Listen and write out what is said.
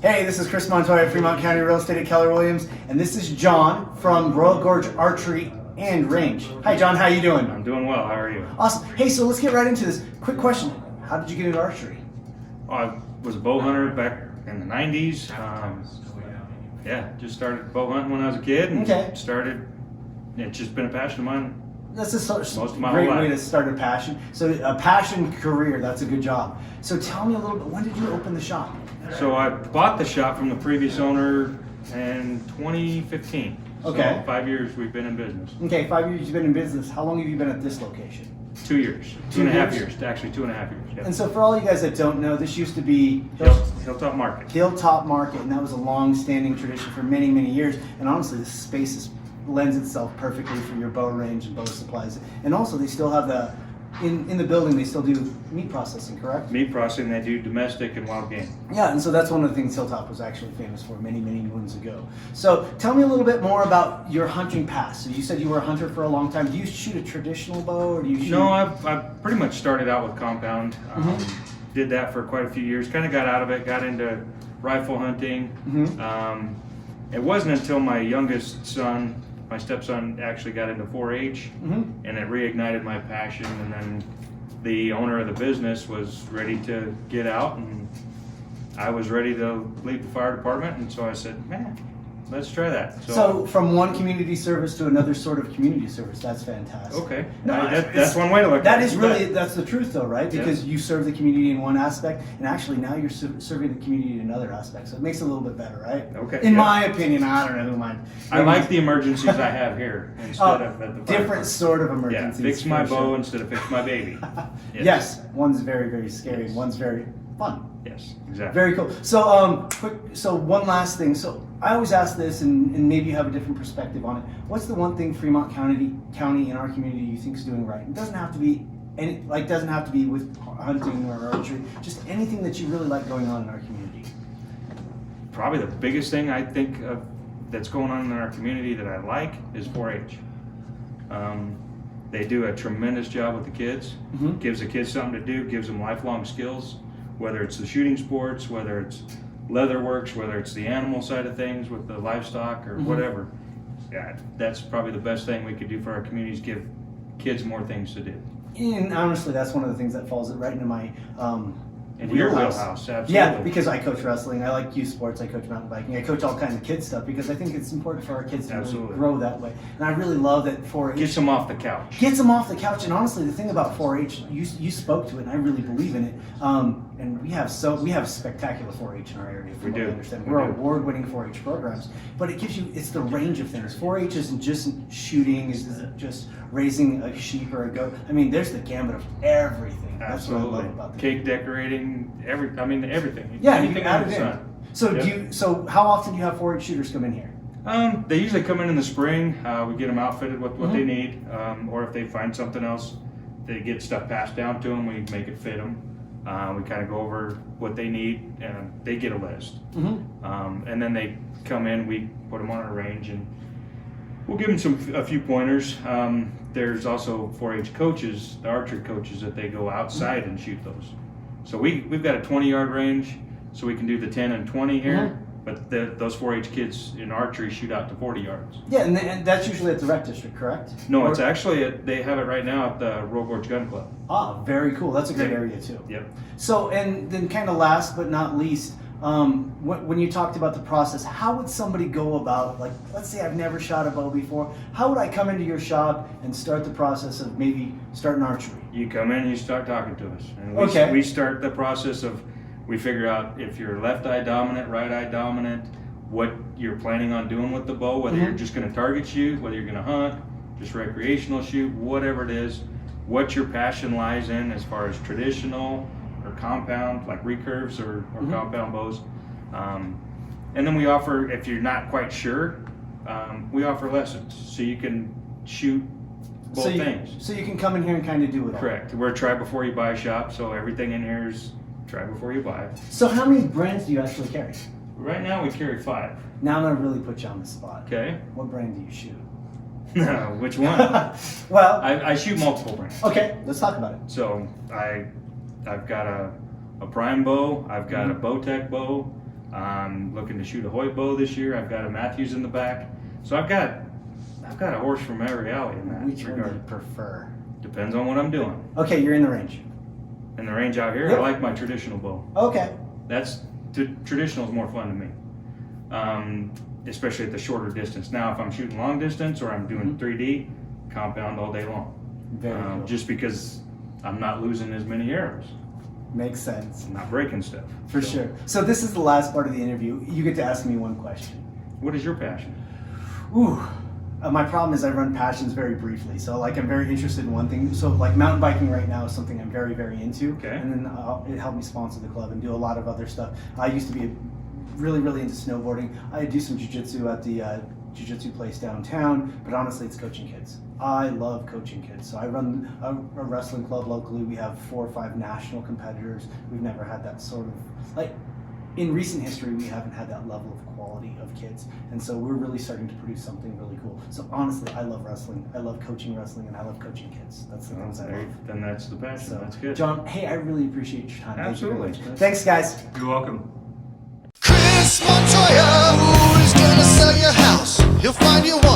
Hey, this is Chris Montoya at Fremont County Real Estate at Keller Williams, and this is John from Royal Gorge Archery and Range. Hi, John. How you doing? I'm doing well. How are you? Awesome. Hey, so let's get right into this. Quick question: how did you get into archery? Well, I was a bow hunter back in the '90s. Just started bow hunting when I was a kid, and It's just been a passion of mine. That's a Most of my great whole way life. to start a passion. So a passion career, that's a good job. So tell me a little bit, when did you open the shop? So I bought the shop from the previous owner in 2015. Okay. So 5 years we've been in business. Okay, 5 years you've been in business. How long have you been at this location? 2 years. 2 2.5 years? years. Actually, 2.5 years. Yep. And so for all you guys that don't know, this used to be Hilltop Market. Hilltop Market, and that was a long-standing tradition for many, many years. And honestly, this space lends itself perfectly for your bow range and bow supplies. And also, they still have in the building, they still do meat processing, correct? Meat processing, they do domestic and wild game. Yeah, and so that's one of the things Hilltop was actually famous for many, many moons ago. So tell me a little bit more about your hunting past. So you said you were a hunter for a long time. Do you shoot a traditional bow, or do you shoot? No, I pretty much started out with compound. Did that for quite a few years. Kind of got out of it. Got into rifle hunting. It wasn't until my youngest son, my stepson, actually got into 4-H, and it reignited my passion. And then the owner of the business was ready to get out, and I was ready to leave the fire department. And so I said, man, let's try that. So from one community service to another sort of community service, that's fantastic. Okay, No, that's one way to look at it. That is really, that's the truth though, right? Because you serve the community in one aspect, and actually now you're serving the community in another aspect. So it makes it a little bit better, right? Okay. In my opinion, I don't know who mine. I like the emergencies I have here instead of at the fire different sort of emergencies. Yeah, fix my for bow sure. instead of fix my baby. Yes, one's very, very scary. Yes. One's very fun. Yes, exactly. Very cool. So, So one last thing. So I always ask this, and maybe you have a different perspective on it. What's the one thing Fremont County in our community you think is doing right? It doesn't have to be doesn't have to be with hunting or archery. Just anything that you really like going on in our community. Probably the biggest thing I think of that's going on in our community that I like is 4-H. They do a tremendous job with the kids. Gives the kids something to do. Gives them lifelong skills. Whether it's the shooting sports, whether it's leather works, whether it's the animal side of things with the livestock or whatever. Yeah, that's probably the best thing we could do for our communities, give kids more things to do. And honestly, that's one of the things that falls right into my In your wheelhouse, absolutely. Yeah, because I coach wrestling, I like youth sports, I coach mountain biking, I coach all kinds of kids stuff because I think it's important for our kids to really grow that way. And I really love that 4-H gets them off the couch. Gets them off the couch. And honestly, the thing about 4-H, you spoke to it, and I really believe in it. And we have spectacular 4-H in our area. From what I understand, we're award-winning 4-H programs, but it's the range of things. 4-H isn't just shooting, isn't just raising a sheep or a goat. I mean, there's the gamut of everything. That's what I love about the cake decorating, everything. Yeah, anything you can add under it the in. sun. So how often do you have 4-H shooters come in here? They usually come in the spring. We get them outfitted with what they need, or if they find something else, they get stuff passed down to them. We make it fit them. We kind of go over what they need, and they get a list. And then they come in. We put them on our range, and we'll give them a few pointers. There's also 4-H coaches, the archery coaches, that they go outside and shoot those. So we've got a 20-yard range, so we can do the 10 and 20 here. But those 4-H kids in archery shoot out to 40 yards. Yeah, and that's usually at the rec district, correct? No, it's actually they have it right now at the Royal Gorge Gun Club. Ah, very cool. That's a great area too. Yep. So, and then kind of last but not least, when you talked about the process, how would somebody go about, like, let's say I've never shot a bow before, how would I come into your shop and start the process of maybe starting archery? You come in and you start talking to us. And we start the process of, we figure out if you're left eye dominant, right eye dominant, what you're planning on doing with the bow, whether you're just going to target shoot, whether you're going to hunt, just recreational shoot, whatever it is, what your passion lies in as far as traditional or compound, like recurves or compound bows. And then we offer, if you're not quite sure, we offer lessons so you can shoot both things. So you can come in here and kind of do it all. Correct. We're a try before you buy shop, so everything in here is try before you buy. So how many brands do you actually carry? Right now we carry 5. Now I'm going to really put you on the spot. Okay. What brand do you shoot? Which one? Well, I shoot multiple brands. Okay, let's talk about it. So I've got a prime bow, I've got a Bowtech bow, I'm looking to shoot a Hoyt bow this year. I've got a Matthews in the back. So I've got a horse from every alley in that Which one do regard. you prefer? Depends on what I'm doing. Okay, you're in the range. In the range out here, Yep. I like my traditional bow. Okay. Traditional is more fun to me, especially at the shorter distance. Now, if I'm shooting long distance or I'm doing 3D, compound all day long. Very cool. Just because I'm not losing as many arrows. Makes sense. I'm not breaking stuff. For sure. So this is the last part of the interview. You get to ask me one question. What is your passion? Ooh. My problem is I run passions very briefly. So like I'm very interested in one thing. So like mountain biking right now is something I'm very, very into. Okay. And then it helped me sponsor the club and do a lot of other stuff. I used to be really, really into snowboarding. I do some jiu-jitsu at the jiu-jitsu place downtown, but honestly it's coaching kids. I love coaching kids. So I run a wrestling club locally. We have 4 or 5 national competitors. We've never had that sort of, like, in recent history, we haven't had that level of quality of kids, and so we're really starting to produce something really cool. So honestly, I love wrestling. I love coaching wrestling, and I love coaching kids. That's the things I love. Then that's the passion. So, That's good. John, hey, I really appreciate your time. Absolutely. Thank you very much. Thanks, guys. You're welcome. Chris Montoya, who's gonna sell your house? He'll find you one.